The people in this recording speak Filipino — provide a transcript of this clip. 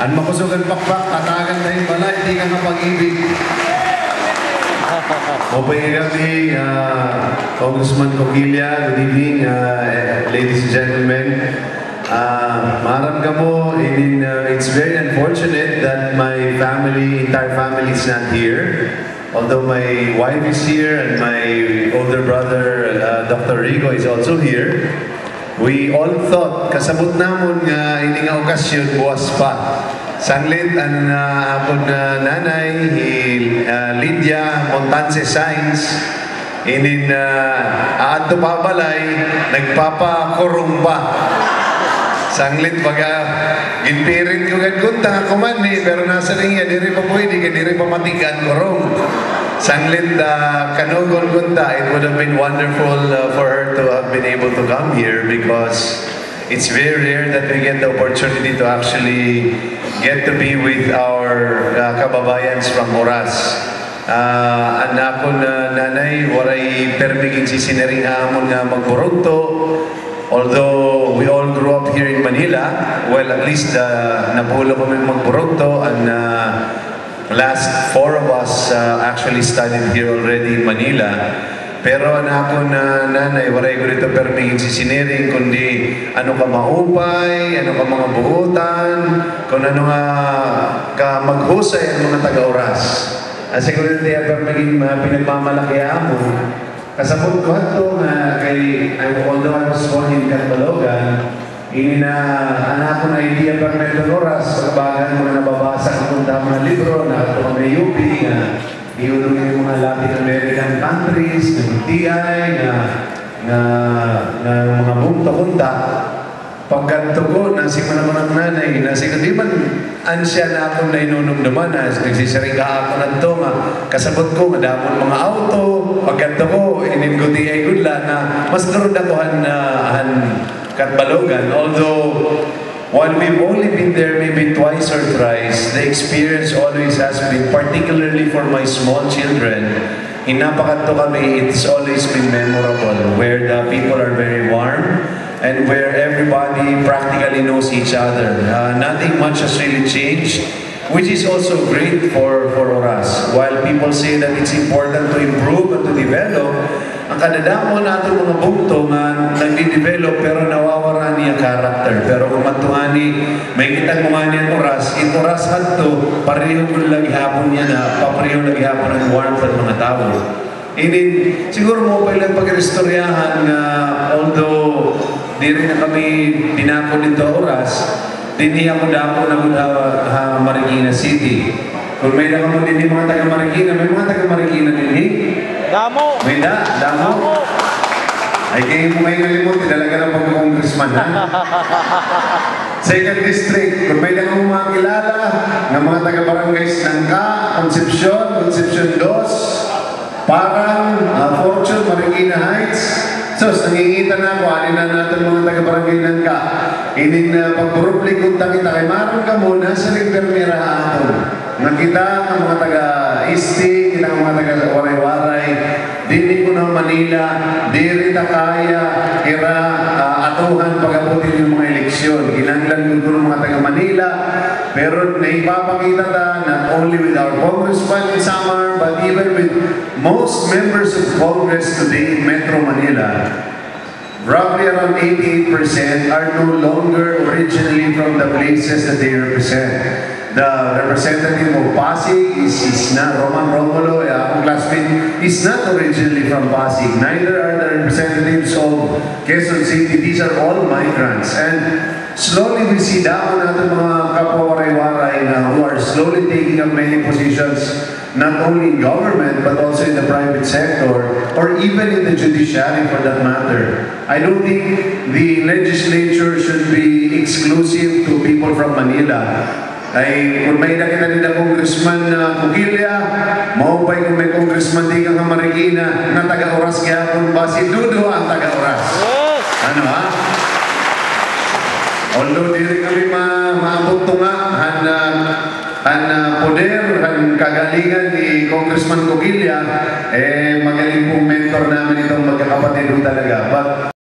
Ang makusugan pakpak, tatagan tayong balay, hindi ka kapag-ibig. Mabay kami, Congressman Coquilla, good evening, ladies and gentlemen. Maram ka mo, it's very unfortunate that my family, entire family is not here. Although my wife is here and my older brother, Dr. Rico, is also here. We all thought, kasabot namon nga ini nga okasyon buwas pa. Sanglit ang apod na nanay, Lydia Montance Sainz, inin aadto pa balay, nagpapakurong pa. Sanglit baga, ginpirin ko gagkunta nga kuman ni, pero nasa rin diri pa pwede, diri pa matikan kurong. Sanglit kanugon kunta, it would have been wonderful for her to have been able to come here because it's very rare that we get the opportunity to actually get to be with our kababayans from Oras. Anak ko na nanay, waray permiging sisinering amon nga magburugto. Although we all grew up here in Manila, well at least napulo kami magburugto and last 4 of us actually studied here already in Manila. Pero anak ko na nanay, waray ko rito permiging sisinering, kundi ano ka maupay, ano ka mga buhutan, kung ano nga ka maghusay ang mga taga-Oras. Siguro hindi permiging pinagmamalaki mo. Kasabot ko ito nga kay, although I was born in Catalogan, anak ko na hindi ang permiging Oras, pagbagan mga nababasa kung mga libro, na ito may UP, iulong yung mga Latin American countries, ng TI, na mga bunta-bunta. Pagkanto ko, nasima naman ang nanay, nasima, di man ansya na akong nainunong naman, nagsisariga ako ng tunga. Kasabot ko, madamon mga auto. Pagkanto ko, ininguti ay gudla na mas durod ako Catbalogan. Although, while we've only been there maybe twice or thrice, the experience always has been, particularly for my small children, inapakanto kami, it's always been memorable, where the people are very warm, and where everybody practically knows each other. Nothing much has really changed, which is also great for Oras. While people say that it's important to improve and to develop, ang kadadamo natin mga bugto nga nagdi-develop pero nawawara niya character. Pero kung matuhani, may kitang mga niya Oras, Oras hadto, pareho kung lagi hapon niya na, papareho lagi hapon ang warmth ng mga tao. Siguro mo pa ilang pag-restoryahan na although di rin na kami dinako dito Oras, diniya ko dako na Marikina City. Kung may nakamo din mga taga-Marikina, may mga taga-Marikina din Damo! May damo! Ay kayo mo ngayon nalimot, talaga ng pagkakongressman, ha? Second District, kung may nakamo mga kilala ng mga taga-barangays Nangka, Concepcion 2, Parang, Fortune, Marikina Heights. So, nangingita na ako, alin na natin mga taga-barangay Nangka. Pagpurupli kung kita kay Marang ka muna sa Rivermera ato. Nakita ang mga taga-Isti, kita ang mga taga-Waray-Waray, dini ko ng Manila, diri ta kaya, kira atuhan pag-abutin yung mga eleksyon. Kinanglan ko ng mga taga-Manila, pero naipapakita ta not only with our congressman in Samar, but even with most members of Congress today in Metro Manila. Roughly around 88% are no longer originally from the places that they represent. The representative of Pasig is not Roman Romulo, akong classmate, is not originally from Pasig. Neither are the representatives of Quezon City. These are all migrants. And slowly we see damo natin mga kapwa-waray-waray na who are slowly taking up many positions, not only in government, but also in the private sector, or even in the judiciary for that matter. I don't think the legislature should be exclusive to people from Manila. Ay, kung may nakita nila Congressman Coquilla, maupay kung may Congressman di kang Marikina na taga-Oras kaya kung ba si Dudo ang taga-Oras. Yes! Ano ha? Although di rin kami maabot nga, poder, kagalingan ni Congressman Coquilla, magaling pong mentor namin itong magkakapatid talaga. But